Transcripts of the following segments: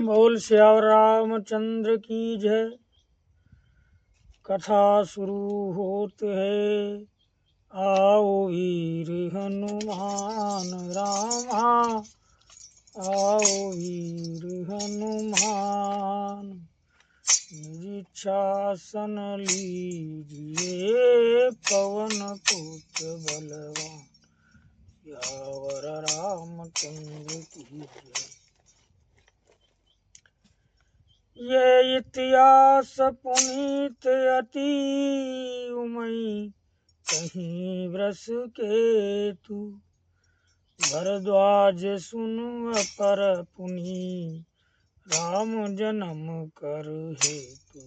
बोल श्याम रामचंद्र की जय। कथा शुरू होत है। आओ वीर हनुमान रामा, आओ वीर हनुमान। निरीक्षासन लीजिए पवन पुत्र बलवान, सियावर रामचंद्र की जय। ये इतिहास पुनीत अति उमई, कहीं व्रस के तू भरद्वाज सुनु अपर पुनि, राम जन्म कर हेतु,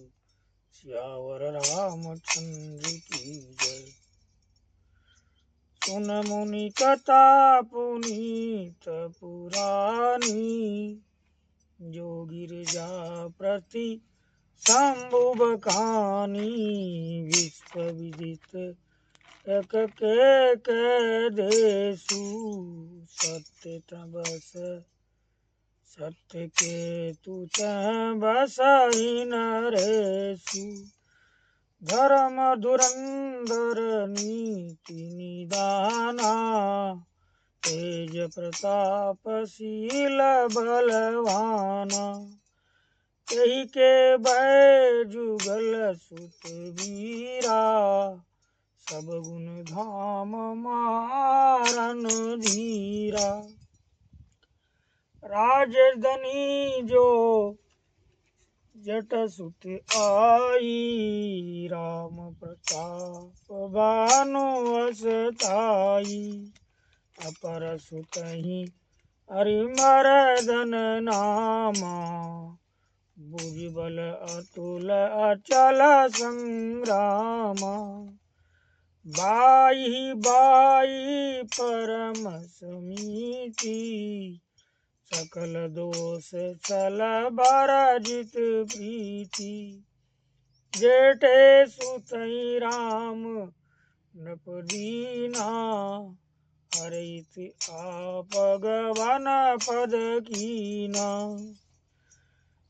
सियावर रामचंद्र की जय। सुन मुनि कथा पुनीत पुरानी, जो गिरजा प्रति शंभु बखानी, विश्व विदित एक के देसु, सत्य तबस सत्य के तुच बसहि नरेसु। धर्म धुरंधर नीति निदाना, तेज प्रतापशील बलवाना, यही के भय जुगल सुत वीरा, सब गुण धाम मारन धीरा। राजधनी जो जट सुत आई, राम प्रताप बानो असताई, अपर सुतहि हरिमर्दन नामा, भुजबल अतुल अचल संग्रामा। बाई बाई परम समीति, सकल दोष छल बरजित प्रीति, जेठे सुतहि राम नृपदीना, हरइत आप गवन पद कीना।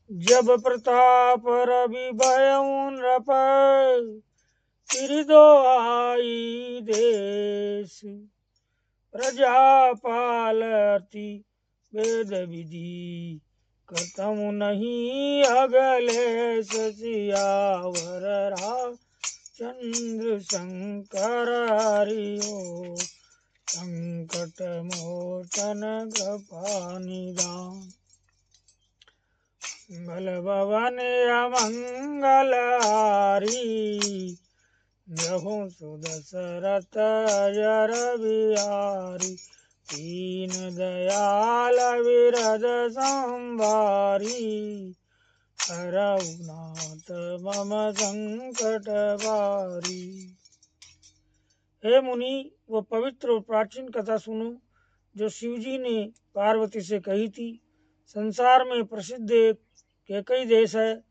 जब प्रताप रवि भयउ नृप, फिर आई देश, प्रजापाल अति वेद विधि, करतहु नहीं अगलेश, सियावर रामचंद्र शंकर हरिओ, संकट मोचन कृपा निदान। मंगल भवन अमंगल हारी, जहु सुदशरथ अजर बिहारी, दीन दयाल विरद संभारी, हरऊ नाथ मम संकट भारी। हे मुनि, वो पवित्र और प्राचीन कथा सुनो जो शिवजी ने पार्वती से कही थी। संसार में प्रसिद्ध एक कैकई देश है,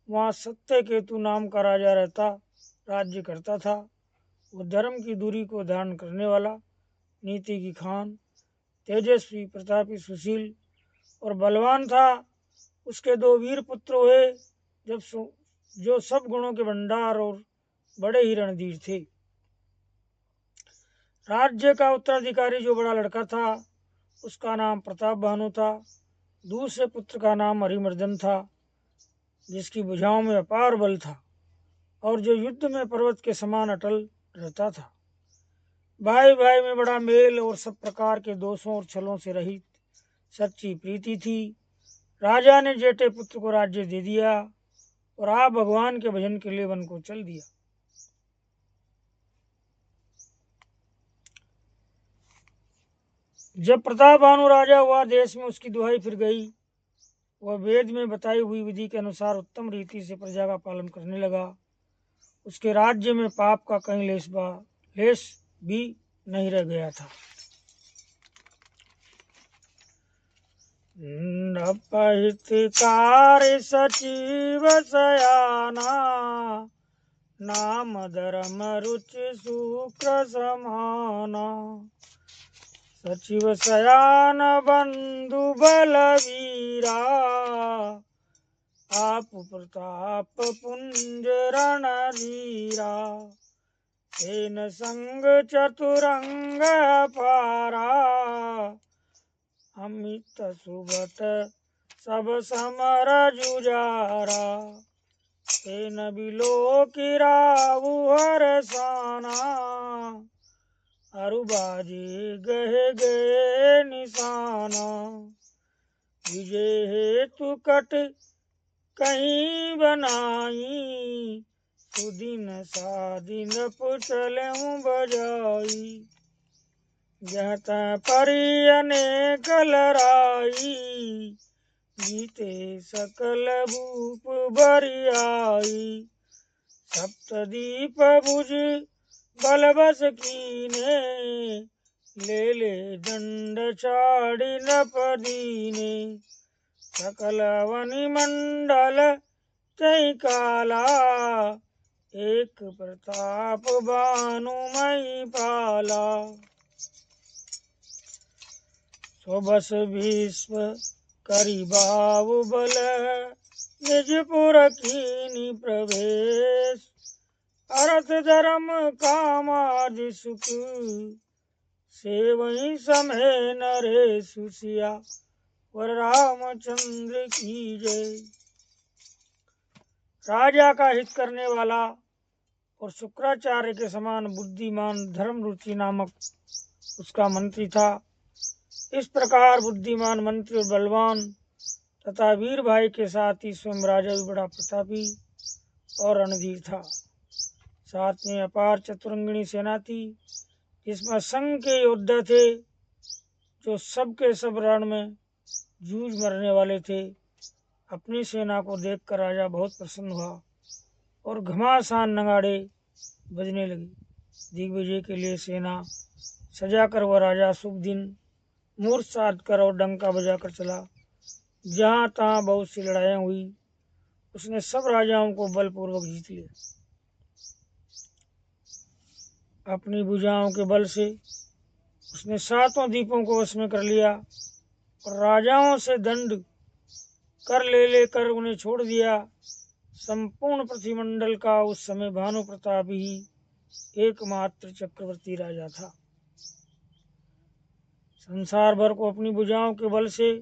वहाँ सत्य केतु नाम का राजा राज्य करता था। वो धर्म की दूरी को धारण करने वाला, नीति की खान, तेजस्वी, प्रतापी, सुशील और बलवान था। उसके 2 वीर पुत्र हुए, जो सब गुणों के भंडार और बड़े ही रणधीर थे। राज्य का उत्तराधिकारी जो बड़ा लड़का था, उसका नाम प्रताप भानु था। दूसरे पुत्र का नाम हरिमर्दन था, जिसकी भुजाओं में अपार बल था और जो युद्ध में पर्वत के समान अटल रहता था। भाई भाई में बड़ा मेल और सब प्रकार के दोषों और छलों से रहित सच्ची प्रीति थी। राजा ने जेठे पुत्र को राज्य दे दिया और आप भगवान के भजन के लिए वन को चल दिया। जब प्रताप भानु राजा हुआ, देश में उसकी दुहाई फिर गई। वह वेद में बताई हुई विधि के अनुसार उत्तम रीति से प्रजा का पालन करने लगा। उसके राज्य में पाप का कहीं लेश भी नहीं रह गया था। नपहितकारी सचिव सयाना, नाम धर्म रुचि शुक्र समाना, सचिव सयान बंधु बलवीरा आप प्रताप पुंज रणधीरा तेन संग चतुरंग पारा अमित सुबत सब समर जुजारा तेन बिलोकिरावु हरसाना अरुबाजे गहे गए निशाना विजय हेतु कट कहीं बनाई सुदिन सादिन पुचलऊं बजाई जहत परी अनेक लड़ाई जीते सकल भूप बरियाई सप्तदीप भुज बलबस कीने ले दंड चाड़ी नपदीने सकल वनि मंडल तय काला एक प्रताप भानुमयी पाला सोबस भीष्म करी बाहुबल निजपुर कीनी प्रवेश अर्थ धर्म काम आदि सुख सेवई समय नरेश सिया वर रामचंद्र की जय। राजा का हित करने वाला और शुक्राचार्य के समान बुद्धिमान धर्म रुचि नामक उसका मंत्री था। इस प्रकार बुद्धिमान मंत्री और बलवान तथा वीर भाई के साथ ही स्वयं राजा भी बड़ा प्रतापी और रणधीर था। साथ में अपार चतुरंगिणी सेना थी जिसमें असंख्य योद्धा थे जो सबके सब रण में जूझ मरने वाले थे। अपनी सेना को देखकर राजा बहुत प्रसन्न हुआ और घमासान नगाड़े बजने लगी। दिग्विजय के लिए सेना सजाकर वह राजा शुभ दिन मुहूर्त साध कर और डंका बजाकर चला। जहाँ तहाँ बहुत सी लड़ाइयाँ हुई। उसने सब राजाओं को बलपूर्वक जीत लिया। अपनी भुजाओं के बल से उसने सातों द्वीपों को वश में कर लिया और राजाओं से दंड कर लेकर उन्हें छोड़ दिया। संपूर्ण पृथ्वीमंडल का उस समय भानु प्रताप ही एकमात्र चक्रवर्ती राजा था। संसार भर को अपनी भुजाओं के बल से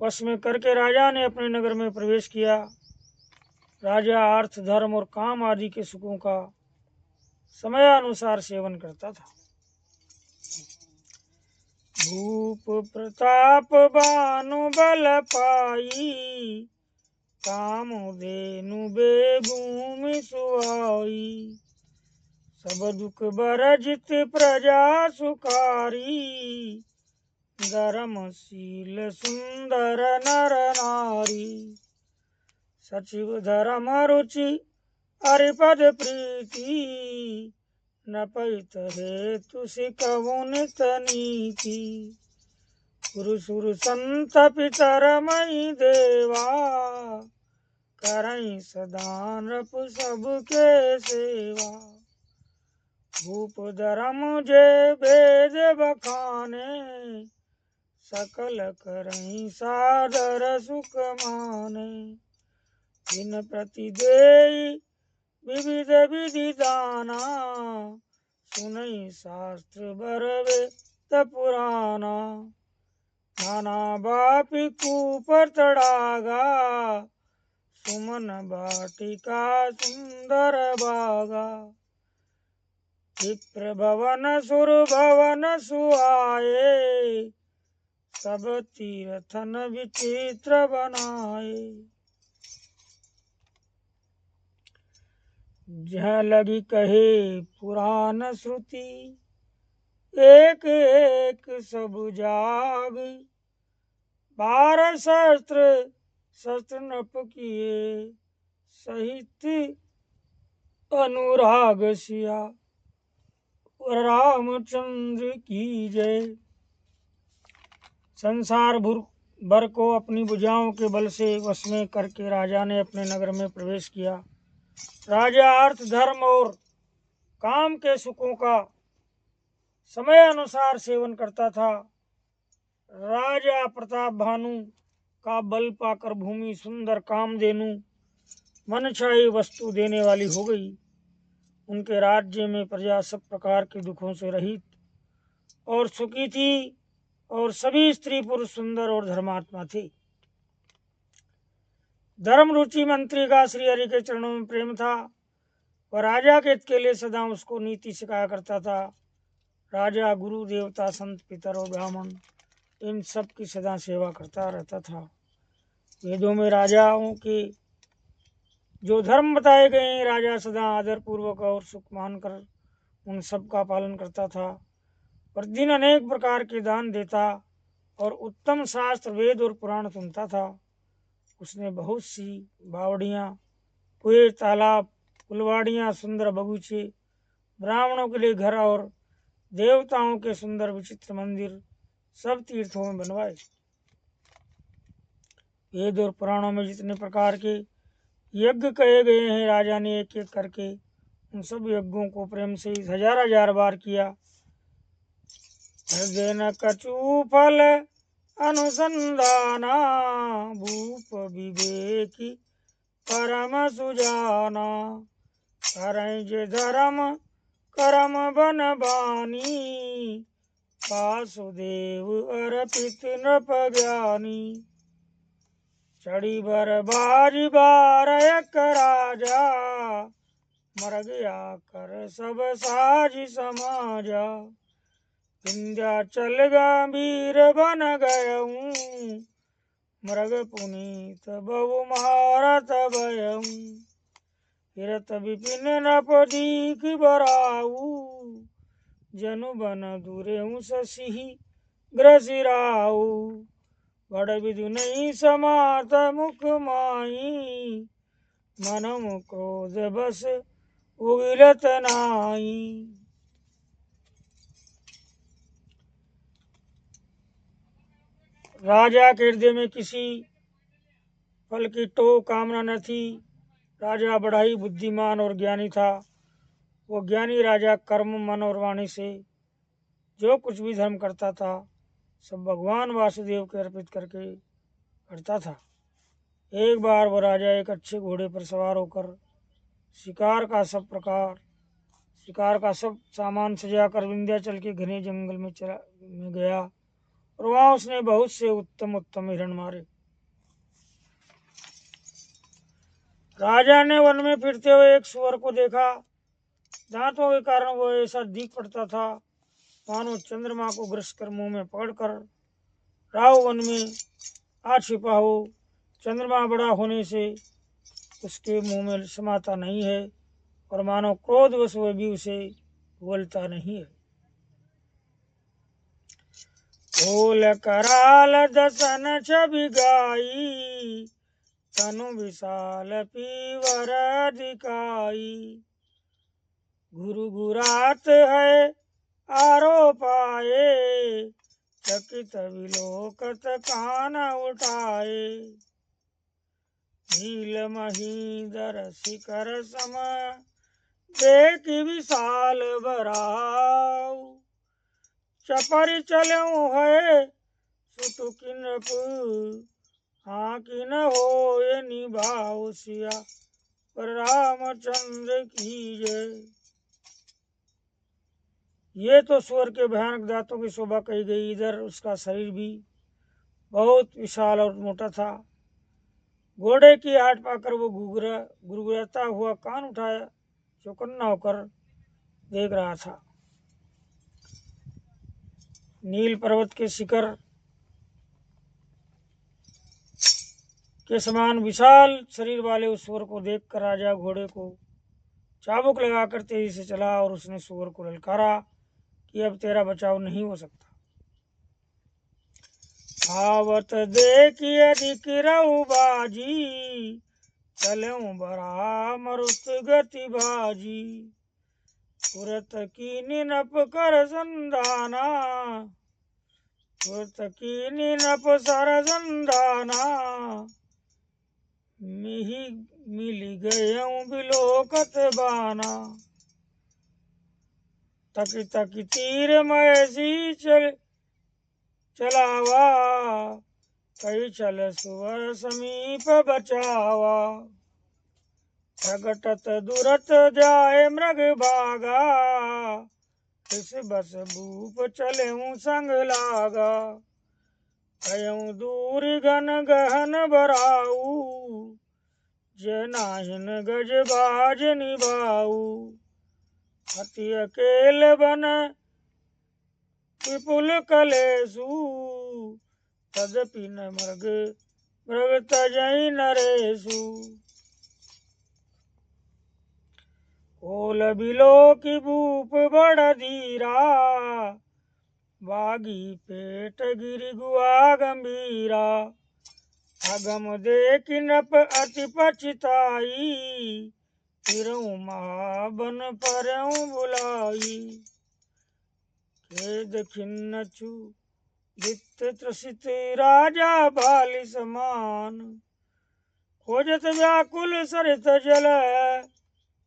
वश में करके राजा ने अपने नगर में प्रवेश किया। राजा अर्थ धर्म और काम आदि के सुखों का समयानुसार सेवन करता था। भूप प्रताप भानु बल पाई कामधेनु बे भूमि सुहाई सब दुख बरजित प्रजा सुखारी धर्मशील सुंदर नर नारी सचिव धर्म रुचि हरिपद प्रीति न पैत हेतु सिकहु नित नीति गुरु सुर संत पितर मई देवा करई सदा नृप सबके सेवा भूप धर्म जे वेद बखाने सकल करई सादर सुख माने दिन प्रति देई विविध विधि दाना सुनई शास्त्र बरवे पुराना नाना बापी कूपर तड़ागा सुमन बाटिका सुंदर बागा विप्र भवन सुर भवन सुआए सब तीर्थन विचित्र बनाए जह लगी कहे पुराण श्रुति एक एक सब जाग 12 शस्त्र नप किए सहित अनुराग सिया रामचंद्र की जय। संसार भर को अपनी भुजाओं के बल से वश में करके राजा ने अपने नगर में प्रवेश किया। राजा अर्थ धर्म और काम के सुखों का समय अनुसार सेवन करता था। राजा प्रताप भानु का बल पाकर भूमि सुंदर कामधेनु मनचाही वस्तु देने वाली हो गई। उनके राज्य में प्रजा सब प्रकार के दुखों से रहित और सुखी थी और सभी स्त्री पुरुष सुंदर और धर्मात्मा थे। धर्म रुचि मंत्री का श्री हरि के चरणों में प्रेम था। वह राजा के हित के लिए सदा उसको नीति सिखाया करता था। राजा गुरु देवता संत पितर और ब्राह्मण इन सब की सदा सेवा करता रहता था। वेदों में राजाओं के जो धर्म बताए गए हैं, राजा सदा आदर पूर्वक और सुख मानकर उन सब का पालन करता था। प्रतिदिन अनेक प्रकार के दान देता और उत्तम शास्त्र वेद और पुराण सुनता था। उसने बहुत सी बावड़ियाँ, कुएं, तालाब, फुलवाड़ियाँ, सुंदर बगीचे, ब्राह्मणों के लिए घर और देवताओं के सुंदर विचित्र मंदिर सब तीर्थों में बनवाए। वेद और पुराणों में जितने प्रकार के यज्ञ कहे गए हैं, राजा ने एक एक करके उन सब यज्ञों को प्रेम से हजार हजार बार किया। हृदय न कछु फल अनुसंधाना, भूप विवेकी परम सुजाना, करई जे धर्म करम बन बानी, वासुदेव अर्पित नृप ज्ञानी। चढ़ी बर बारी बार एक राजा, मर गया कर सब साज समाजा। विंध्याचल गंभीर बन गयऊँ, मृग पुनीत बहु मारत भयऊँ। हिरत विपिन नपदीक बराऊ, जनु बन दूरेऊ ससिहि ग्रसिराऊ। बड़ विधु नहीं समात मुख माई, मनम क्रोध बस उगिलत नाई। राजा के हृदय में किसी फल की तो कामना न थी। राजा बड़ा ही बुद्धिमान और ज्ञानी था। वो ज्ञानी राजा कर्म, मन और वाणी से जो कुछ भी धर्म करता था सब भगवान वासुदेव के अर्पित करके करता था। एक बार वो राजा एक अच्छे घोड़े पर सवार होकर शिकार का सब सामान सजाकर विंध्याचल के घने जंगल में गया और वहां उसने बहुत से उत्तम उत्तम हिरण मारे। राजा ने वन में फिरते हुए एक सुअर को देखा। दांतों के कारण वो ऐसा दिख पड़ता था मानो चंद्रमा को ग्रस कर मुंह में पकड़कर राव वन में आ छिपा हो। चंद्रमा बड़ा होने से उसके मुंह में समाता नहीं है और मानो क्रोधवश वह भी उसे बोलता नहीं है। ओल कराल दसन छवि गाई, तनु विशाल पीवर दिखाई। गुरु गुरात है आरोपाए, चकित विलोकत कान उठाए। नील महीधर शिखर सम देख विशाल बराऊ। चपर चलऊ है सुतु नृप, आँखि न होए निभाऊ। सिया पर रामचंद्र की जय। ये तो सुअर के भयानक दांतों की शोभा कही गई। इधर उसका शरीर भी बहुत विशाल और मोटा था। घोड़े की हाट पाकर वो गुरगुराता हुआ कान उठाया चौकन्ना होकर देख रहा था। नील पर्वत के शिखर के समान विशाल शरीर वाले उस सुअर को देखकर राजा घोड़े को चाबुक लगाकर तेजी से चला और उसने सुअर को ललकारा कि अब तेरा बचाव नहीं हो सकता। आवत देखिए दिखरऊ बाजी, चलऊं बरा मरुत गति बाजी। तुरत की निनप कर संधाना, तुरत की निनप सर संधाना। मिही मिल गयऊं बिलोकत बाना। तकी तकी तीर महेशी चलावा, कई चल सुवर समीप बचावा। प्रगटत दुरत जाए मृग भागा, इस बस भूप चलेऊ संग लागा। कयऊ दूर घन गहन बराऊ, जे नाहिन गज बाज निभाऊ। अति अकेल बन विपुल कलेसु, तदपि न मृग तजहि नरेसु। ओल बिलो की भूप बड़ धीरा, बागी पेट गिरि गुआ गंभीरा। अगम देख नप अति पछताई, फिरऊं महाबन परऊं बुलाई। खेद खिन्न चित्त त्रसित राजा बालि समान, खोजत व्याकुल सरित जल,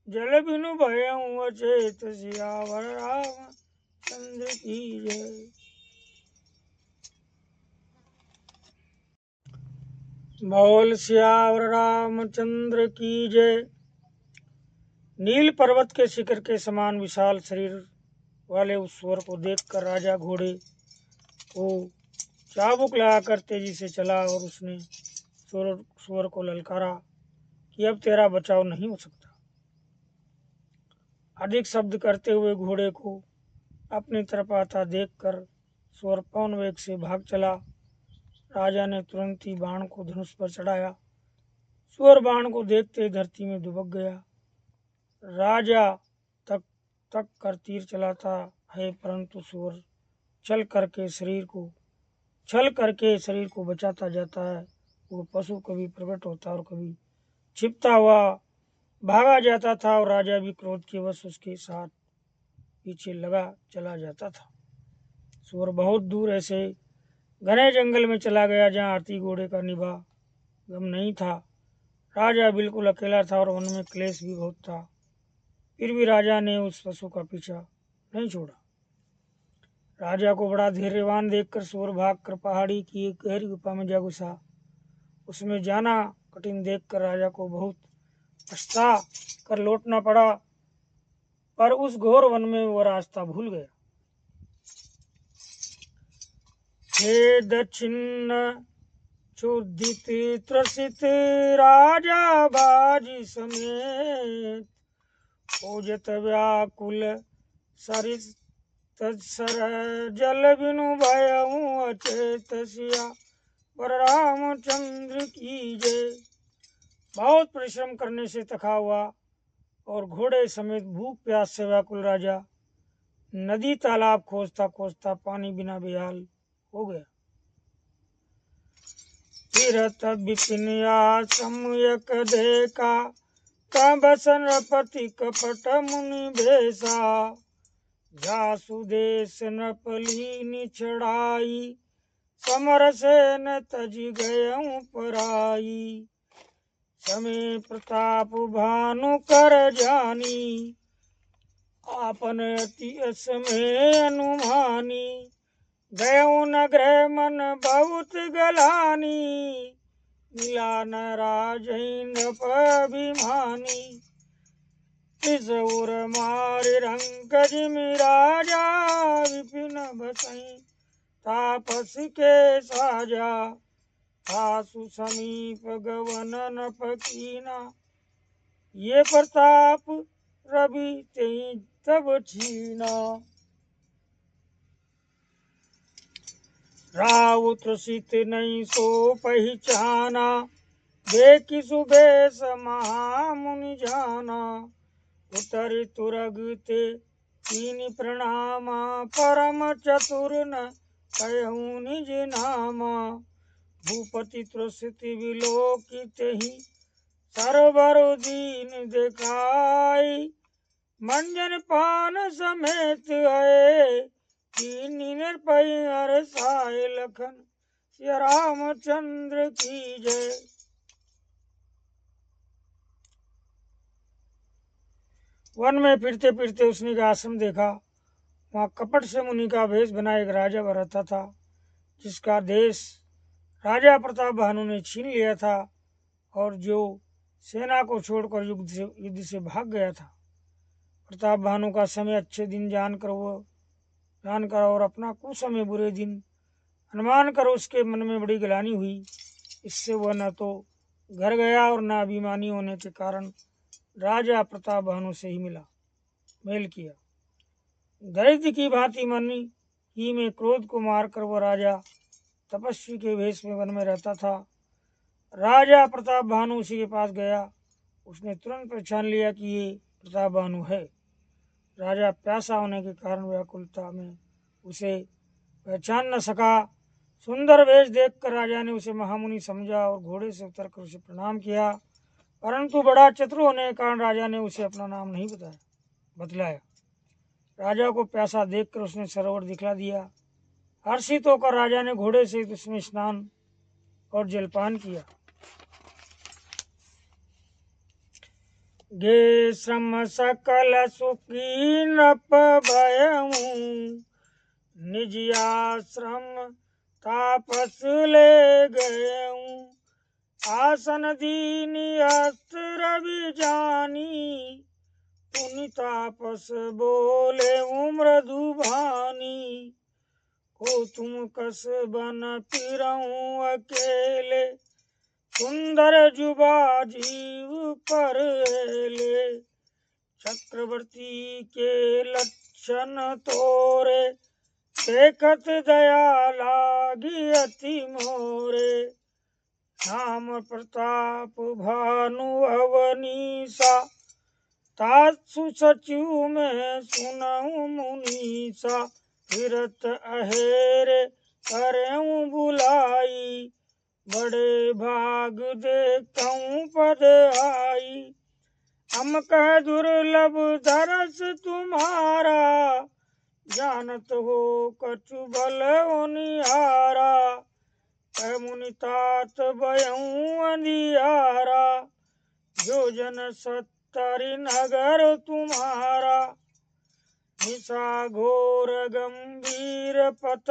जल बिनु भयऊं अचेत। सियावर रामचंद्र की जय। बोल सियावर रामचंद्र की जय। नील पर्वत के शिखर के समान विशाल शरीर वाले उस सुअर को देखकर राजा घोड़े को चाबुक लगाकर तेजी से चला और उसने सुअर को ललकारा कि अब तेरा बचाव नहीं हो सकता। अधिक शब्द करते हुए घोड़े को अपनी तरफ आता देखकर सुअर पवन वेग से भाग चला। राजा ने तुरंत ही बाण को धनुष पर चढ़ाया। सुअर बाण को देखते धरती में दुबक गया। राजा तक कर तीर चलाता है, परंतु सुअर छल करके शरीर को बचाता जाता है। वो पशु कभी प्रकट होता और कभी छिपता हुआ भागा जाता था और राजा भी क्रोध के वश उसके साथ पीछे लगा चला जाता था। सुअर बहुत दूर ऐसे घने जंगल में चला गया जहाँ हाथी घोड़े का निभागम नहीं था। राजा बिल्कुल अकेला था और वन में क्लेश भी बहुत था। फिर भी राजा ने उस पशु का पीछा नहीं छोड़ा। राजा को बड़ा धैर्यवान देखकर सुअर भागकर पहाड़ी की एक गहरी गुफा में जा घुसा। उसमें जाना कठिन देखकर राजा को बहुत पछता कर लौटना पड़ा, पर उस घोर वन में वह रास्ता भूल गया। हे दक्षिण क्षुधित त्रसित राजा बाजी समेत, खोजत व्याकुल सरिस तत्सर जल बिनु भयऊं अचेत। सियावर रामचंद्र की जय। बहुत परिश्रम करने से थका हुआ और घोड़े समेत भूख प्यास से व्याकुल राजा नदी तालाब खोजता खोजता पानी बिना बेहाल हो गया। तीरथ विपिन समयक देखा, कंबसन पति कपट मुनि भेसा। जासुदेश नपली निछड़ाई, समर से न तज गयऊं पराई। समय प्रताप भानु कर जानी, आपन अति असमय अनुमानी। गयऊं नगृह मन बहुत गलानी, मिला न राजहिंद्र अभिमानी। इस उर मार रंग जिमि राजा, विपिन बसई तापस के साजा। आसु समीप गवन न पकीना, ये प्रताप रवि तेई तब छीना। राव त्रसित नहीं सो पहचाना, देखि सुबेश महामुनि जाना। उतरि तुरग ते कीनि प्रणामा, परम चतुर न कहूँ निज नामा। भूपति त्रसित विलोकित ही, सरबर दीन देखाई। मंजन पान समेत आए, कीनि निर्भय हरसाए लखन। सिया रामचंद्र की जय। वन में फिरते फिरते उसने एक आश्रम देखा। वहाँ कपट से मुनि का भेष बना एक राजा रहता था, जिसका देश राजा प्रताप भानु ने छीन लिया था और जो सेना को छोड़कर युद्ध से भाग गया था। प्रताप भानु का समय अच्छे दिन जानकर और अपना कुसमय बुरे दिन अनुमान कर उसके मन में बड़ी ग्लानि हुई। इससे वह न तो घर गया और न अभिमानी होने के कारण राजा प्रताप भानु से ही मेल किया। दैत्य की भांति मन ही में क्रोध को मारकर वह राजा तपस्वी के वेश में वन में रहता था। राजा प्रताप भानु उसी के पास गया। उसने तुरंत पहचान लिया कि ये प्रताप भानु है। राजा प्यासा होने के कारण व्याकुलता में उसे पहचान न सका। सुंदर वेश देखकर राजा ने उसे महामुनि समझा और घोड़े से उतरकर उसे प्रणाम किया, परंतु बड़ा चतुर होने के कारण राजा ने उसे अपना नाम नहीं बतलाया। राजा को प्यासा देखकर उसने सरोवर दिखला दिया। हर्षित होकर राजा ने घोड़े से उसमें स्नान और जलपान किया। गे श्रम सकल सुखी नप भयऊ, निज आश्रम तापस ले गयऊ। आसन दीनी अस्त्र जानी, पुनि तापस बोले मृदु भानी। हो तुम कस बन फिरऊं अकेले, सुंदर जुबा जीव पर ले। चक्रवर्ती के लक्षण तोरे, देखत दया लागी अति मोरे। नाम प्रताप भानु अवनीसा, तासु सचिव में सुनऊ मुनीसा। फिरत अहेरे करेऊ बुलाई, बड़े भाग देखऊं पद आई। हम कह दुर्लभ दरस तुम्हारा, जानत हो कछु बल निहारा। कह मुनि तात भयऊं अंधियारा, जो जन 70 नगर तुम्हारा। निशा घोर गंभीर पत,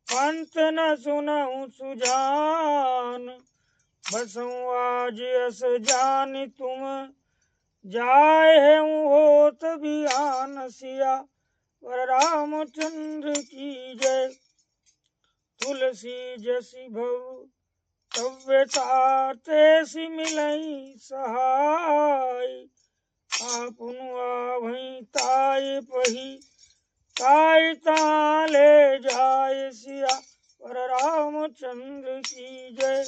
पंत न सुनऊं सुजान। बसऊं आज अस जानि तुम, जाए होत बिहान। सिया वर रामचंद्र की जय। तुलसी जसी भव तव्यता, तेसी मिलई सहाय। आपुन आवहीं ताय पही, ताय ताले जाय। सिया वर रामचंद्र की जय।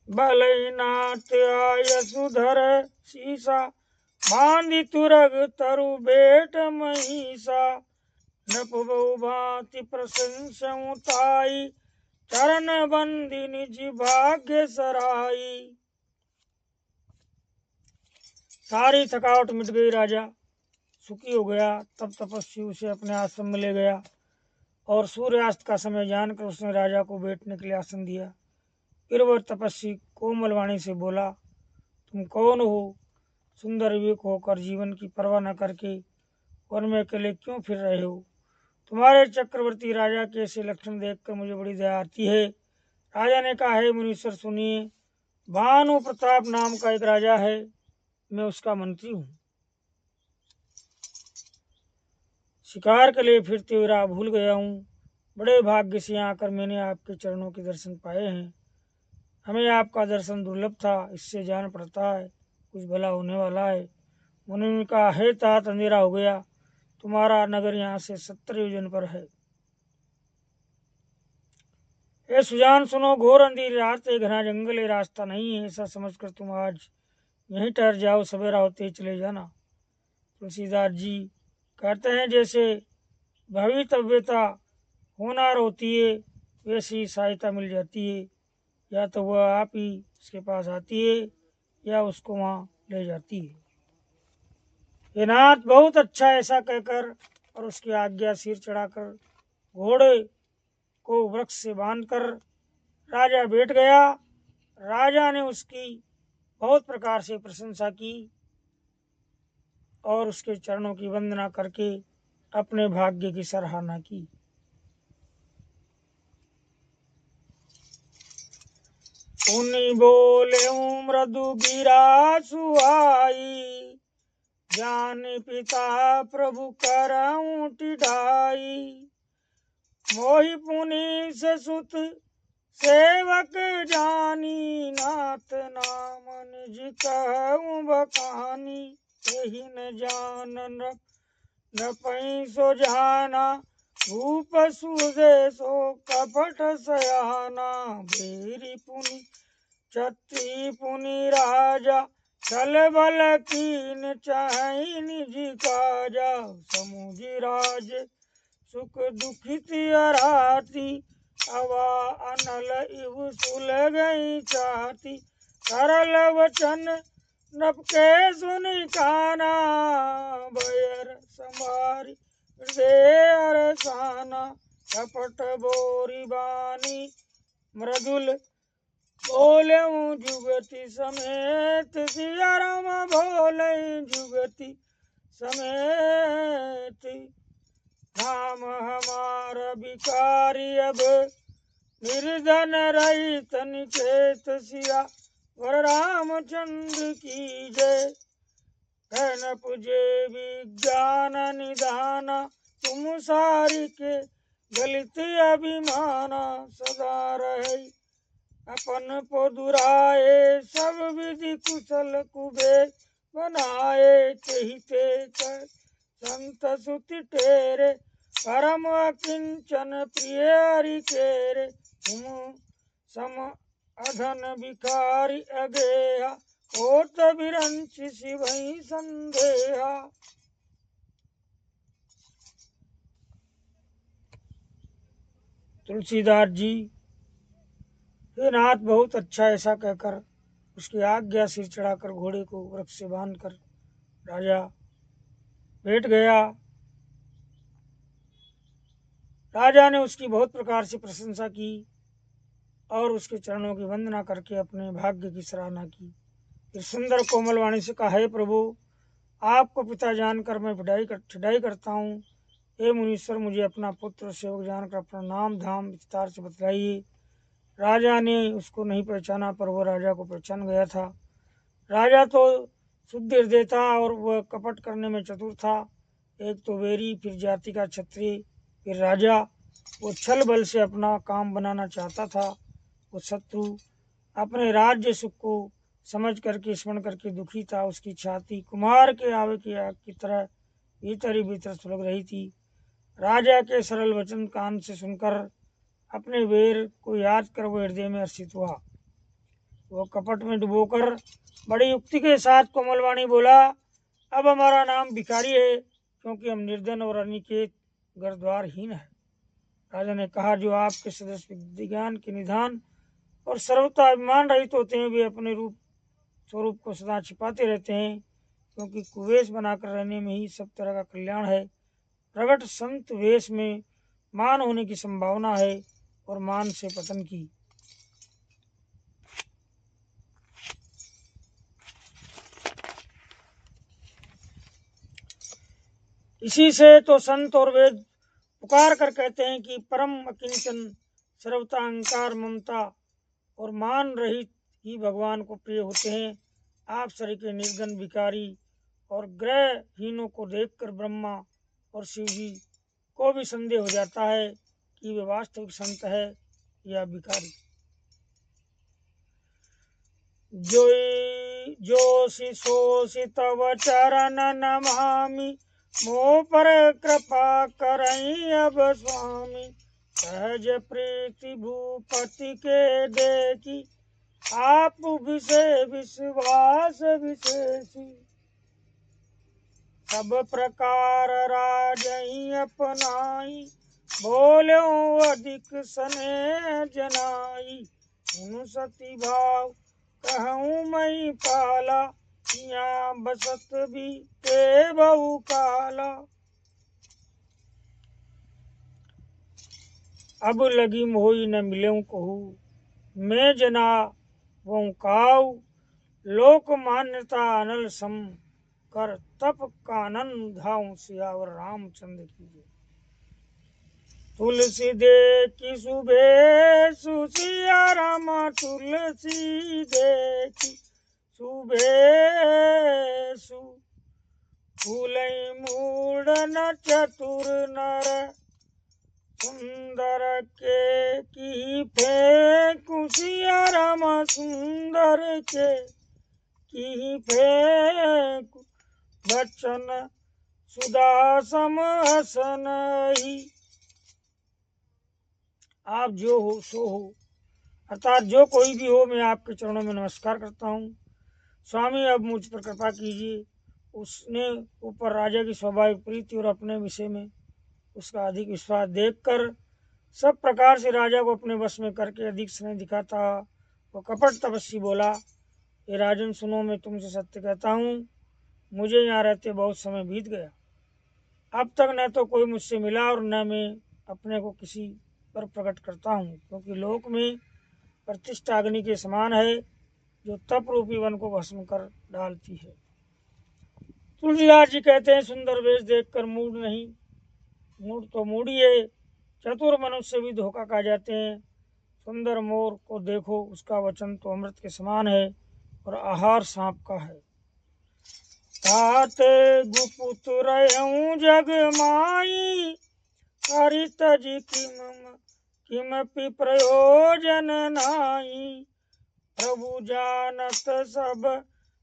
बलई नाथ आय सुधर सीसा, बांधि तुरग तरु बेट महिषा। नप बहु भांति प्रशंसऊं ताई, चरण बंदी निज भाग्य सराई। सारी थकावट मिट गई। राजा सुखी हो गया। तब तपस्वी उसे अपने आश्रम में ले गया और सूर्यास्त का समय जानकर उसने राजा को बैठने के लिए आसन दिया। फिर वह तपस्वी कोमल वाणी से बोला, तुम कौन हो? सुंदर विवेक होकर जीवन की परवाह न करके वन में अकेले क्यों फिर रहे हो? तुम्हारे चक्रवर्ती राजा के ऐसे लक्षण देखकर मुझे बड़ी दया आती है। राजा ने कहा, है मुनीश्वर सुनिए, भानु प्रताप नाम का एक राजा है, मैं उसका मंत्री हूँ। शिकार के लिए फिरते हुए राह भूल गया हूँ। बड़े भाग्य से यहाँ आकर मैंने आपके चरणों के दर्शन पाए हैं। हमें आपका दर्शन दुर्लभ था, इससे जान पड़ता है कुछ भला होने वाला है। मुनि ने कहा, हे तात, अंधेरा हो गया, तुम्हारा नगर यहाँ से 70 योजन पर है। ए सुजान सुनो, घोर अंधेरी रात है, घना जंगल है, रास्ता नहीं है। ऐसा समझकर तुम आज यहीं ठहर जाओ, सवेरा होते ही चले जाना। तुलसीदास जी कहते हैं, जैसे भवितव्यता होनार होती है, वैसी सहायता मिल जाती है। या तो वह आप ही उसके पास आती है या उसको वहाँ ले जाती है। ये नाथ बहुत अच्छा, ऐसा कहकर और उसकी आज्ञा सिर चढ़ाकर घोड़े को वृक्ष से बांधकर राजा बैठ गया। राजा ने उसकी बहुत प्रकार से प्रशंसा की और उसके चरणों की वंदना करके अपने भाग्य की सराहना की। उन्हीं बोले मृदु गिरा सुहाई, जान पिता प्रभु करऊं टिढ़ाई। मोहि पुनि सुत सेवक जानी, नाथ नाम निज कहूं बखानी। यही न जान नपई सो जाना, भूप सुदे सो कपट सयाना। भेरी पुनि छत्री पुनि राजा, छल बल कीन चाहि निज काजा। समुझि राज सुख दुखित अराती, अवा अनल इव सुलगई चाहती। सरल वचन नभ के सुनि काना, बयर संभारी हृदय अरसाना। कपट बोरी बानी मृदुल बोलऊं जुगति समेत, सिया राम बोले जुगति समेत। नाम हमारा भिखारी अब निर्धन रहित निकेत, सिया वर रामचंद्र की जय। न पुजे विज्ञान निधाना, तुम सारी के गलित अभिमाना। सदा रहे अपन को दुराए, सब विधि कुशल कुबेर बनाए। कहते कर संत सुत तेरे, परम किंचन प्रिय हरि केरे। तुम सम अधन भिखारी अगेहा, होत बिरंच शिवहि संदेहा। तुलसीदास जी, हे नाथ बहुत अच्छा, ऐसा कहकर उसकी आज्ञा सिर चढ़ाकर घोड़े को वृक्ष से बांधकर राजा बैठ गया। राजा ने उसकी बहुत प्रकार से प्रशंसा की और उसके चरणों की वंदना करके अपने भाग्य की सराहना की। फिर सुंदर कोमल वाणी से कहा, हे प्रभु, आपको पिता जानकर मैं ठिठाई करता हूँ। हे मुनीश्वर, मुझे अपना पुत्र सेवक जानकर अपना नाम धाम विस्तार से बतलाइए। राजा ने उसको नहीं पहचाना, पर वो राजा को पहचान गया था। राजा तो शुद्ध हृदय था और वह कपट करने में चतुर था। एक तो वेरी, फिर जाति का क्षत्रिय, फिर राजा। वो छल बल से अपना काम बनाना चाहता था। वो शत्रु अपने राज्य सुख को समझ करके स्मरण करके दुखी था। उसकी छाती कुम्हार के आवे की आग की तरह भीतर ही भीतर सुलग रही थी। राजा के सरल वचन कान से सुनकर अपने वीर को याद कर वो हृदय में हर्षित हुआ। वो कपट में डुबोकर बड़ी युक्ति के साथ कोमलवाणी बोला, अब हमारा नाम भिखारी है, क्योंकि हम निर्धन और अनिकेत घर द्वारहीन है। राजा ने कहा, जो आपके सदस्य विज्ञान के निधान और सर्वथा अभिमान रहित होते हैं, वे अपने स्वरूप को सदा छिपाते रहते हैं, क्योंकि कुवेश बनाकर रहने में ही सब तरह का कल्याण है। प्रगट संत वेश में मान होने की संभावना है और मान से पतन की। इसी से तो संत और वेद पुकार कर कहते हैं कि परम अकिंचन, सर्वथा अहंकार, ममता और मान रहित ही भगवान को प्रिय होते हैं। आप सरी के निर्धन भिखारी और ग्रहहीनों को देखकर ब्रह्मा और शिव जी को भी संदेह हो जाता है कि वे वास्तविक संत है या भिखारी। जोशी सोशी तव चरण नमामि, मोह पर कृपा करई अब स्वामी। सहज प्रीति भूपति के देखी, आप विषय विश्वास विशेषी। सब प्रकार राजई अपनाई, बोलो अधिक स्नेह जनाई। सुनु सती भाव कहूँ मई पाला, यहाँ बसत भी ते बहु काला। अब लगी मोही न मिलऊं कहूँ, मैं जना वो काऊ। लोक मान्यता अनल सम, कर तप कानन धाऊं सियावर रामचंद्र की जय। तुलसी दे की सुबेसु सिया राम तुलसी दे की सुबेसु फूलई मूड़न चतुर नर सुंदर के की फेंकु सिया राम सुंदर के की फेंकु बचन सुधा सम हसन ही। आप जो हो सो हो, अर्थात जो कोई भी हो, मैं आपके चरणों में नमस्कार करता हूँ। स्वामी अब मुझ पर कृपा कीजिए। उसने ऊपर राजा की स्वाभाविक प्रीति और अपने विषय में उसका अधिक विश्वास देखकर सब प्रकार से राजा को अपने वश में करके अधिक स्नेह दिखाता वो कपट तपस्वी बोला, ये राजन सुनो, मैं तुमसे सत्य कहता हूँ, मुझे यहाँ रहते बहुत समय बीत गया। अब तक न तो कोई मुझसे मिला और न मैं अपने को किसी पर प्रकट करता हूँ, क्योंकि लोक में प्रतिष्ठा अग्नि के समान है जो तप रूपी वन को भस्म कर डालती है। तुलसीदास जी कहते हैं, सुंदर वेश देखकर मूड नहीं, मूड तो मूडी है, चतुर मनुष्य भी धोखा खा जाते हैं। सुंदर मोर को देखो, उसका वचन तो अमृत के समान है और आहार सांप का है। ताते गुपुत रहूं जग माई, हरित जी किमपि प्रयोजन नाई। प्रभु जानत सब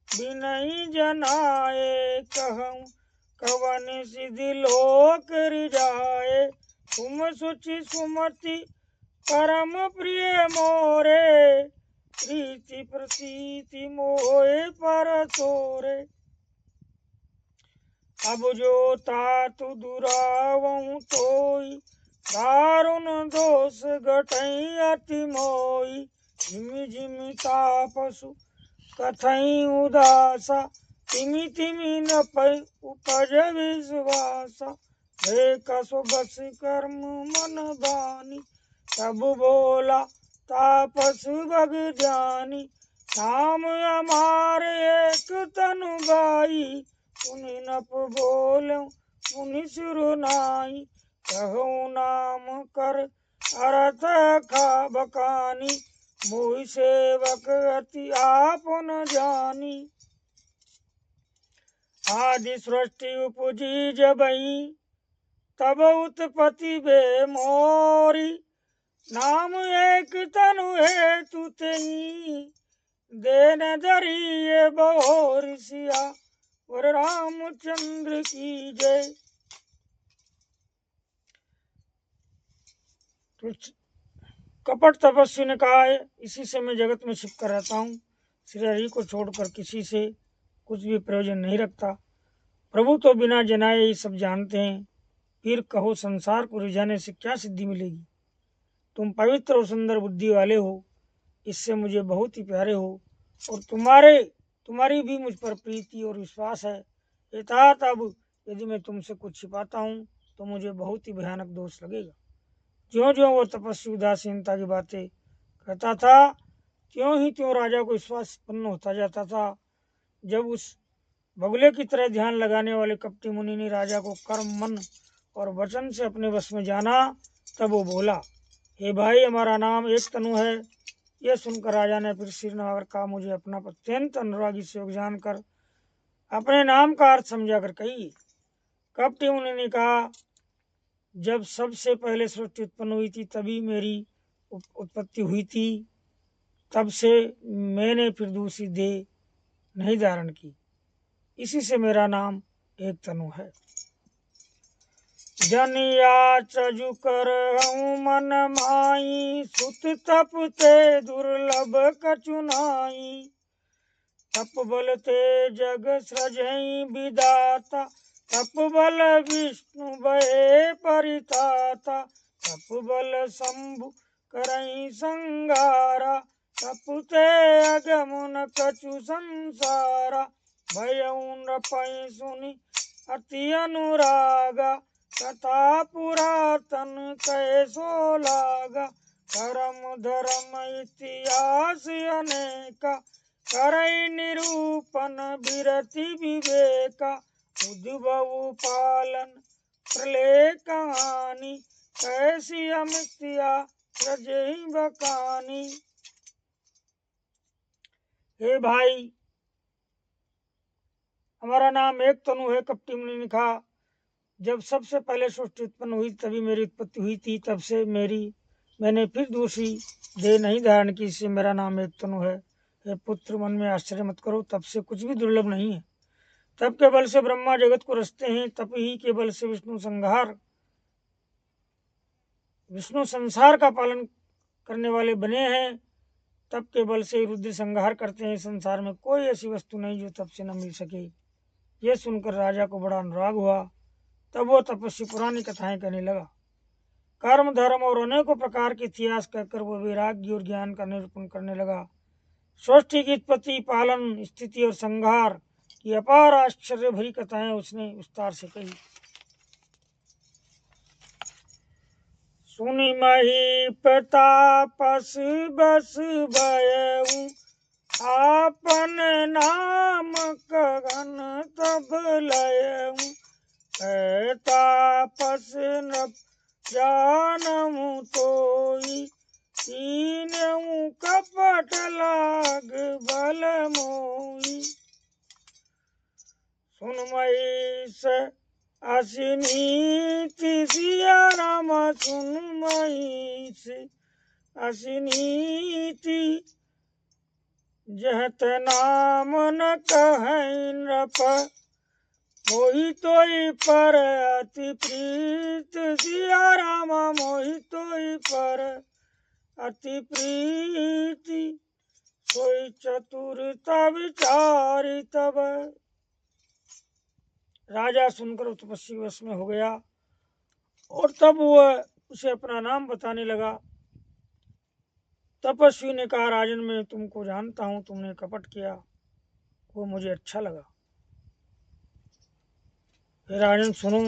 बिनई जनाए, कहूँ कवन सिद्धि लोक रिजाए। तुम सुचि सुमति परम प्रिय मोरे, प्रीति प्रतीति मोहे पर तोरे। अब जो तातु दुरावहु तोई, दारुण दोष घटई अति मोई। झिमि झिमि तापसु कथई उदासा, तिमि तिमि न पै उपज विश्वासा। हे कसो बस कर्म मन बानी, तब बोला तापस भग जानी। नाम हमारे एक तनु बाई, सुनि नप बोलूं मुनि सुरु नाई। कहूँ नाम कर अरथ खा बकानी, मोहि सेवक अति आपन जानी। आदि सृष्टि उपजी जबई, तब उत्पत्ति बे मोरी। नाम एक तनु हेतु तेई, देन धरिए बहोर सिया और रामचंद्र की जय। कपट तपस्वी ने कहा है, इसी से मैं जगत में छिप कर रहता हूँ, श्री हरि को छोड़कर किसी से कुछ भी प्रयोजन नहीं रखता। प्रभु तो बिना जनाए ये सब जानते हैं, फिर कहो संसार को रिझाने से क्या सिद्धि मिलेगी। तुम पवित्र और सुंदर बुद्धि वाले हो, इससे मुझे बहुत ही प्यारे हो, और तुम्हारी भी मुझ पर प्रीति और विश्वास है। यथार्थ अब यदि मैं तुमसे कुछ छिपाता हूँ तो मुझे बहुत ही भयानक दोष लगेगा। ज्यों ज्यों वो तपस्वी उदासीनता की बातें कहता था, त्यों ही त्यों राजा को विश्वास उत्पन्न होता जाता था। जब उस बगुले की तरह ध्यान लगाने वाले कपटी मुनि ने राजा को कर्म मन और वचन से अपने वश में जाना, तब वो बोला, हे भाई, हमारा नाम एक तनु है। यह सुनकर राजा ने फिर सिर नवाकर कहा, मुझे अपना अत्यंत अनुरागी सेवक जानकर अपने नाम का अर्थ समझा कर कहिए। कपटी मुनि ने कहा, जब सबसे पहले सृष्टि उत्पन्न हुई थी तभी मेरी उत्पत्ति हुई थी, तब से मैंने फिर दूसरी देह नहीं धारण की, इसी से मेरा नाम एक तनु है। जनिया चजु कर मन माई, सुत तप ते दुर्लभ कछु नाई। तप बल ते जग सृजई विदाता, तप बल विष्णु भये परिताता। तप बल शंभु करई संगारा, तप ते अगमन कछु संसारा। भयउ नृपै सुनि अति अनुरागा, कथा पुरातन कैसो लागा। करम धर्म इतिहास अनेका, करई निरूपण विरति विवेका उद्भव पालन प्रलय कहानी कैसी अमित्या रजई बकानी। हे भाई, हमारा नाम एक तनु है। कपटी मुनि ने कहा, जब सबसे पहले सृष्टि उत्पन्न हुई तभी मेरी उत्पत्ति हुई थी, तब से मैंने फिर दूसरी देह नहीं धारण की, इससे मेरा नाम एक तनु है। हे पुत्र, मन में आश्चर्य मत करो, तब से कुछ भी दुर्लभ नहीं है। तब के बल से ब्रह्मा जगत को रचते हैं, तप ही के बल से विष्णु संसार का पालन करने वाले बने हैं। तप के बल से रुद्र संहार करते हैं। संसार में कोई ऐसी वस्तु नहीं जो तप से न मिल सके। यह सुनकर राजा को बड़ा अनुराग हुआ। तब वो तपस्वी पुरानी कथाएं कहने लगा। कर्म धर्म और अनेकों प्रकार के इतिहास कहकर वो वैराग्य और ज्ञान का निरूपण करने लगा। सृष्टि की उत्पत्ति, पालन, स्थिति और संहार की अपार आश्चर्य भरी कथाएं उसने विस्तार से कही। सुनि मही प्रतापस बस भयऊ, आपन नाम गगन तब लयऊ। तापस नृप जानमु तोई, तीनऊ कपट लाग बल मोई। सुन महिष असिनीति सिया राम, सुन महिष असिनीति। जहत नाम न कहै नृप, मोहि तोहि पर अति प्रीत। सिया राम मोहि तोहि पर अति प्रीति, सोई चतुरता विचारी तब। राजा सुनकर तपस्वी वश में हो गया और तब वह उसे अपना नाम बताने लगा। तपस्वी ने कहा, राजन, मैं तुमको जानता हूँ, तुमने कपट किया, वो मुझे अच्छा लगा। राजन सुनो,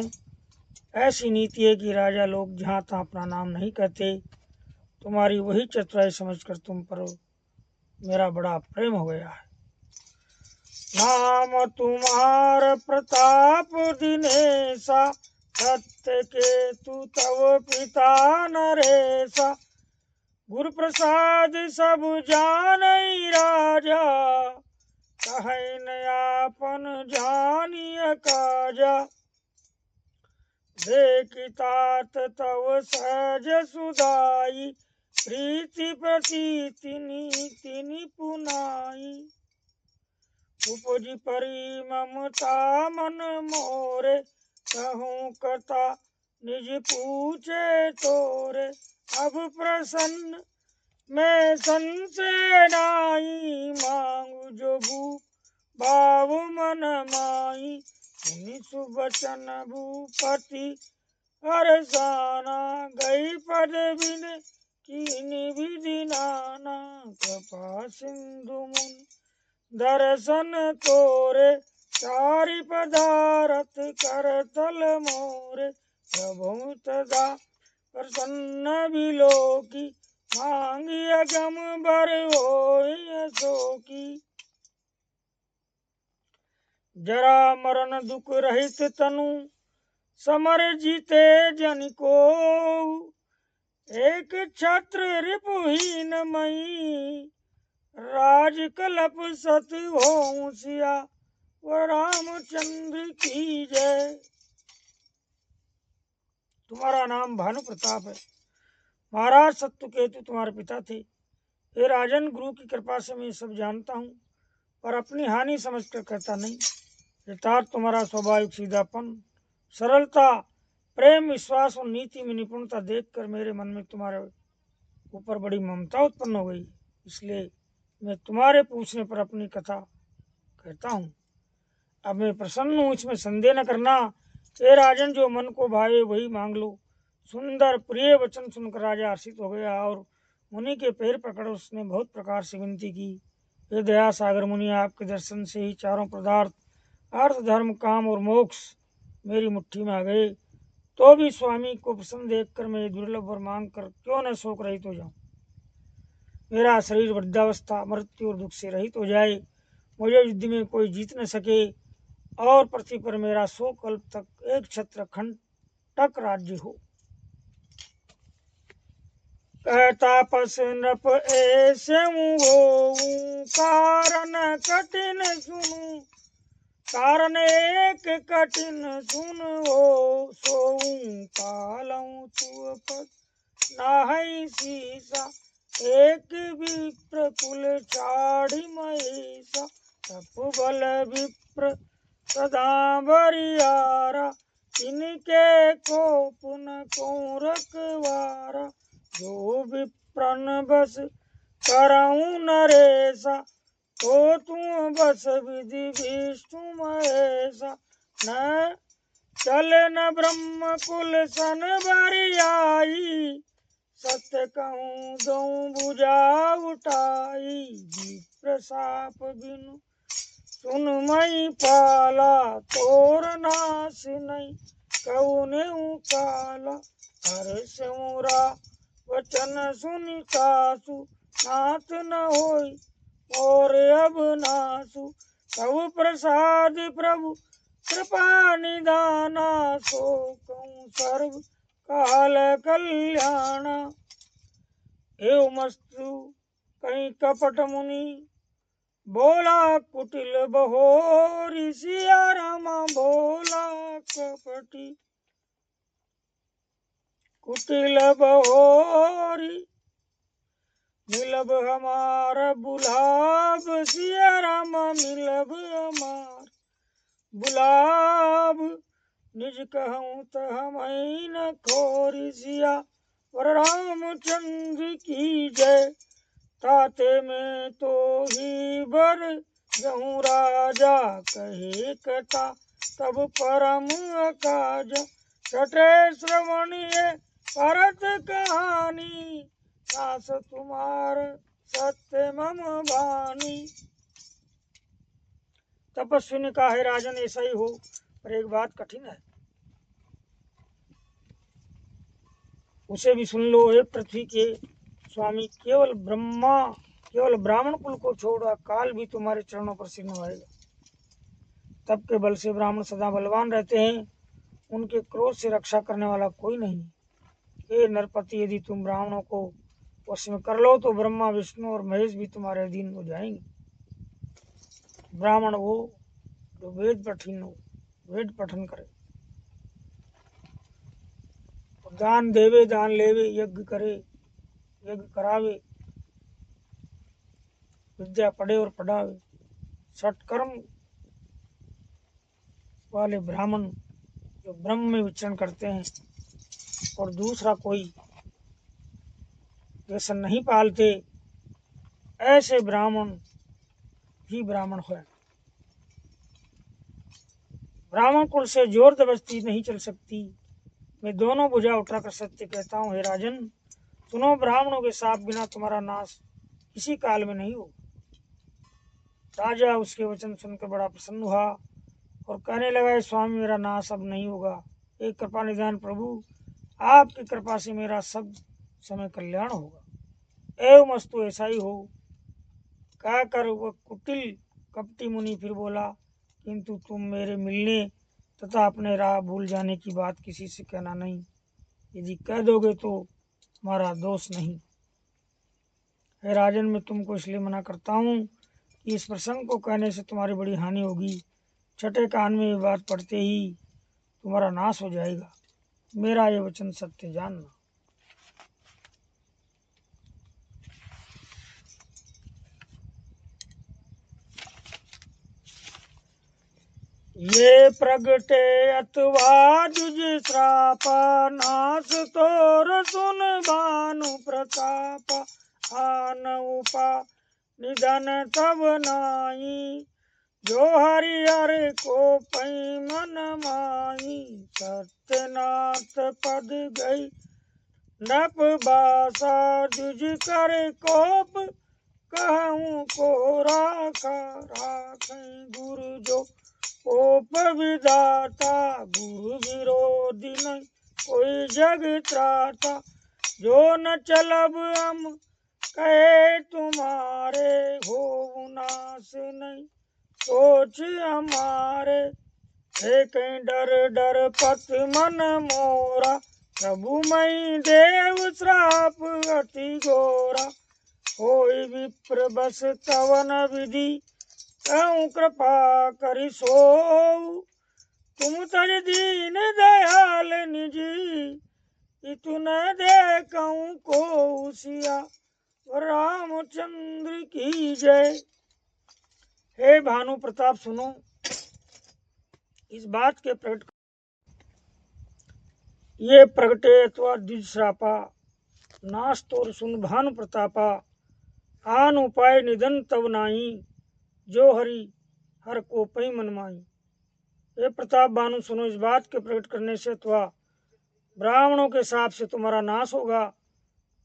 ऐसी नीति है कि राजा लोग जहाँ तहाँ अपना नाम नहीं कहते। तुम्हारी वही चतुराई समझकर तुम पर मेरा बड़ा प्रेम हो गया है। नाम तुम्हार प्रताप दिनेशा, सत्य केतु तव पिता नरेशा। गुरु प्रसाद सब जानई राजा, कहै न आपन जानिय काजा। देखितात तव सहज सुदाई, प्रीति प्रति तिनि पुनाई। उपजी परी ममता मन मोरे, कहूँ कथा निज पूछे तोरे। अब प्रसन्न मैं संशय नाई, मांगू जो भाव मन माई। सुनि सुबचन भूपति हरसाना, गई पद बिन कीनि विधि नाना। कृपा सिंधु मुन दर्शन तोरे, चारि पदारथ कर तल मोरे। प्रभु तदा प्रसन्न बिलोकी, मांगी अगम बर होई अशोकी। जरा मरण दुख रहित तनु, समर जीते जन को। एक छत्र रिपुहीन मई, राज कलप सत हो सिया। व रामचंद्र की जय। तुम्हारा नाम भानु प्रताप है। महाराज सत्यकेतु तुम्हारे पिता थे। हे राजन, गुरु की कृपा से मैं सब जानता हूँ, पर अपनी हानि समझकर कहता नहीं। यथार्थ तुम्हारा स्वाभाविक सीधापन, सरलता, प्रेम, विश्वास और नीति में निपुणता देखकर मेरे मन में तुम्हारे ऊपर बड़ी ममता उत्पन्न हो गई। इसलिए मैं तुम्हारे पूछने पर अपनी कथा कहता हूँ। अब मैं प्रसन्न हूँ, इसमें संदेह न करना। हे राजन, जो मन को भावे वही मांग लो। सुंदर प्रिय वचन सुनकर राजा हर्षित हो गया और मुनि के पैर पकड़ उसने बहुत प्रकार से विनती की। हे दया सागर मुनि, आपके दर्शन से ही चारों पदार्थ, अर्थ, धर्म, काम और मोक्ष मेरी मुट्ठी में आ गए। तो भी स्वामी को प्रसन्न देखकर मैं दुर्लभ वर मांग कर क्यों न शोक रहित हो जाऊं। मेरा शरीर वृद्धावस्था मृत्यु और दुख से रहित हो जाए, मुझे युद्ध में कोई जीत न सके और पृथ्वी पर मेरा 100 कल्प तक एक छत्र खंड तक राज्य हो। कहता पस नृप ऐसे होऊं, कारण कठिन सुनूं, कारण एक कठिन सुन हो, सोऊं पालऊं तू पद नाहै सीसा, एक विप्र कुल चाढ़ी महेशा, तप बल विप्र सदा बरियारा, इनके को पुन को रखवारा, जो विप्रन बस कराऊं नरेशा, तो तुम बस विधि विष्णु महेशा, न चले न ब्रह्म कुल सन बरियाई, सत्य कहूँ दऊं बुझा उठाई, विप्र साप बिनु सुन मई पाला, तोर नाश नहीं कौने काला, हर सिमुरा वचन सुनि सासु, नाथ न होई और अब नासु, प्रभु प्रसाद प्रभु कृपा निदाना, सो कहूँ सर्व काल कल्याणा। एवं मस्तु कहीं कपट मुनि बोला कुटिल बहोरी, सिया रामा बोला कपटी कुटिल बहोरी, मिलब हमार बुलाब, सिया रामा मिलब हमार बुलाब, निज कहूँ त हम न खोरी, सिया वर रामचंद्र की जय, ताते में तो ही बर जहूँ राजा, कहे कथा तब परम अकाज, छठे श्रवण ये परत कहानी, सास तुम्हार सत्य मम वाणी। तपस्वी ने कहा, है राजन ऐसा ही हो, पर एक बात कठिन है, उसे भी सुन लो। हे पृथ्वी के स्वामी, केवल ब्राह्मण कुल को छोड़ा काल भी तुम्हारे चरणों पर सिर नवाएगा। तप के बल से ब्राह्मण सदा बलवान रहते हैं, उनके क्रोध से रक्षा करने वाला कोई नहीं। हे नरपति, यदि तुम ब्राह्मणों को वश में कर लो तो ब्रह्मा विष्णु और महेश भी तुम्हारे अधीन हो जाएंगे। ब्राह्मण वो जो वेद पठन करे, दान देवे दान लेवे, यज्ञ करे यज्ञ करावे, विद्या पढ़े और पढ़ावे, सत्कर्म वाले ब्राह्मण जो ब्रह्म में विचरण करते हैं और दूसरा कोई व्यसन नहीं पालते, ऐसे ब्राह्मण ही ब्राह्मण है। ब्राह्मण कुल से जोर जबरदस्ती नहीं चल सकती। मैं दोनों भुजा उठाकर सत्य कहता हूँ, हे राजन सुनो, ब्राह्मणों के साथ बिना तुम्हारा नाश किसी काल में नहीं हो। राजा उसके वचन सुनकर बड़ा प्रसन्न हुआ और कहने लगा, स्वामी मेरा नाश अब नहीं होगा। एक कृपा निधान प्रभु, आपकी कृपा से मेरा सब समय कल्याण होगा। एवं मस्तु ऐसा ही हो, कहकर वह कुटिल कपटी मुनि फिर बोला, किंतु तुम मेरे मिलने तथा अपने राह भूल जाने की बात किसी से कहना नहीं। यदि कह दोगे तो हमारा दोष नहीं। हे राजन, मैं तुमको इसलिए मना करता हूँ कि इस प्रसंग को कहने से तुम्हारी बड़ी हानि होगी। छठे कान में ये बात पढ़ते ही तुम्हारा नाश हो जाएगा। मेरा ये वचन सत्य जानना। ये प्रगटे अथवा जुज श्रापा, नाश तोर सुन भानु प्रतापा, आन उपा निधन तब नाई, जो हरिहर को पई मन माई, सत्यनाथ पद गई नप बासा, जुज कर कोप कहूँ को राखा, गुरु जो कोप विदाता, गुरु विरोधी नहीं कोई जग त्राता, जो न चलब हम कहे तुम्हारे हो नाश नहीं सोच हमारे। हे कहीं डर डर पत मन मोरा प्रभु मई देव श्राप अति घोरा। होई विप्र बस तवन विधि कहूँ कृपा करि सोऊ। तुम तज दीन दयाल निजी इतु न देखऊँ को सिया रामचंद्र की जय। हे भानु प्रताप सुनो इस बात के प्रकट ये प्रगटे अथवा द्विश्रापा नाश तोर सुन भानु प्रतापा। आन उपाय निधन तब नाही जो हरि हर को पई मन माई। हे प्रताप भानु सुनो इस बात के प्रकट करने से अथवा ब्राह्मणों के साप से तुम्हारा नाश होगा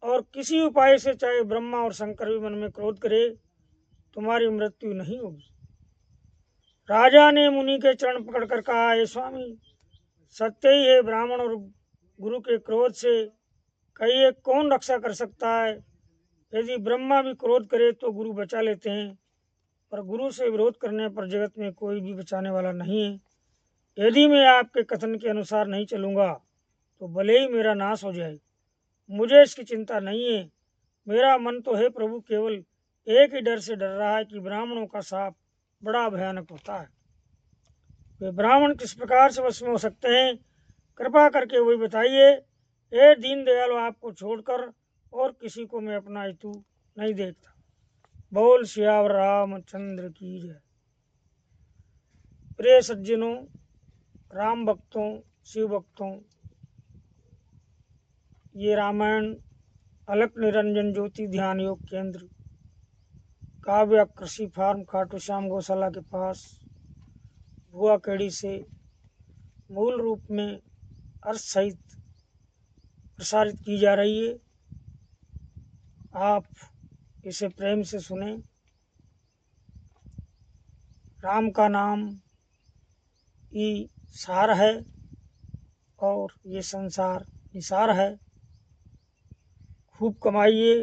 और किसी उपाय से चाहे ब्रह्मा और शंकर भी मन में क्रोध करे तुम्हारी मृत्यु नहीं होगी। राजा ने मुनि के चरण पकड़कर कहा, हे स्वामी सत्य ही है, ब्राह्मण और गुरु के क्रोध से कहिए कौन रक्षा कर सकता है। यदि ब्रह्मा भी क्रोध करे तो गुरु बचा लेते हैं, पर गुरु से विरोध करने पर जगत में कोई भी बचाने वाला नहीं है। यदि मैं आपके कथन के अनुसार नहीं चलूँगा तो भले ही मेरा नाश हो जाए, मुझे इसकी चिंता नहीं है। मेरा मन तो है प्रभु केवल एक ही डर से डर रहा है कि ब्राह्मणों का शाप बड़ा भयानक होता है। वे ब्राह्मण किस प्रकार से वश में हो सकते हैं, कृपा करके वही बताइए। हे दीन दयाल, आपको छोड़कर और किसी को मैं अपना हेतु नहीं देखता। बोल सियावर रामचंद्र की जय। प्रिय सज्जनों, राम भक्तों, शिव भक्तों, ये रामायण अलख निरंजन ज्योति ध्यान योग केंद्र काव्य कृषि फार्म खाटू श्याम गौशाला के पास भुआ केड़ी से मूल रूप में अर्थ सहित प्रसारित की जा रही है। आप इसे प्रेम से सुने। राम का नाम ही सार है और ये संसार निसार है। खूब कमाइए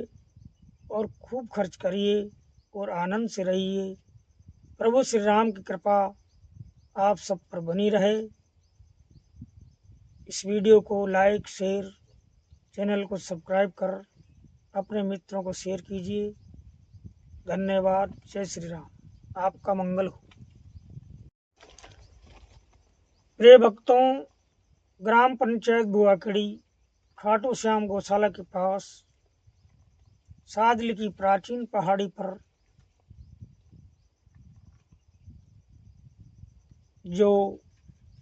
और खूब खर्च करिए और आनंद से रहिए। प्रभु श्री राम की कृपा आप सब पर बनी रहे। इस वीडियो को लाइक शेयर, चैनल को सब्सक्राइब कर अपने मित्रों को शेयर कीजिए। धन्यवाद। जय श्री राम। आपका मंगल हो। प्रिय भक्तों, ग्राम पंचायत बुआकड़ी खाटू श्याम गौशाला के पास सादली की प्राचीन पहाड़ी पर जो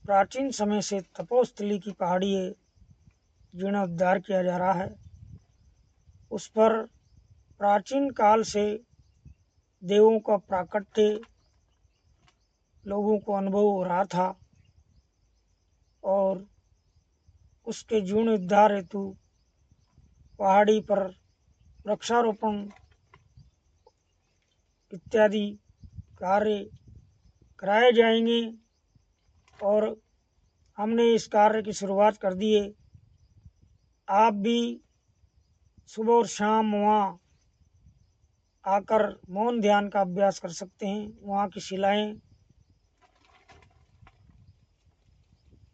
प्राचीन समय से तपोस्थली की पहाड़ी है, जीर्णोद्धार किया जा रहा है। उस पर प्राचीन काल से देवों का प्राकट्य लोगों को अनुभव हो रहा था और उसके जीर्णोद्धार हेतु पहाड़ी पर वृक्षारोपण इत्यादि कार्य कराए जाएंगे और हमने इस कार्य की शुरुआत कर दी है। आप भी सुबह और शाम वहाँ आकर मौन ध्यान का अभ्यास कर सकते हैं। वहाँ की शिलाएं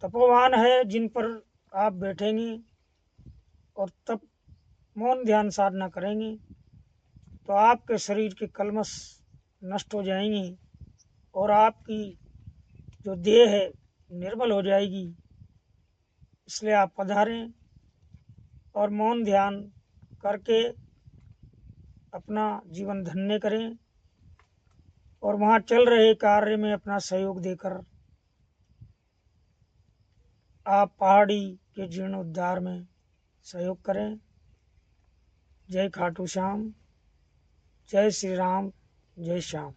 तपोवन है जिन पर आप बैठेंगे और तब मौन ध्यान साधना करेंगे तो आपके शरीर के कल्मश नष्ट हो जाएंगे और आपकी जो देह है निर्मल हो जाएगी। इसलिए आप पधारें और मौन ध्यान करके अपना जीवन धन्य करें और वहाँ चल रहे कार्य में अपना सहयोग देकर आप पहाड़ी के जीर्णोद्धार में सहयोग करें। जय खाटू श्याम, जय श्री राम, जय श्याम।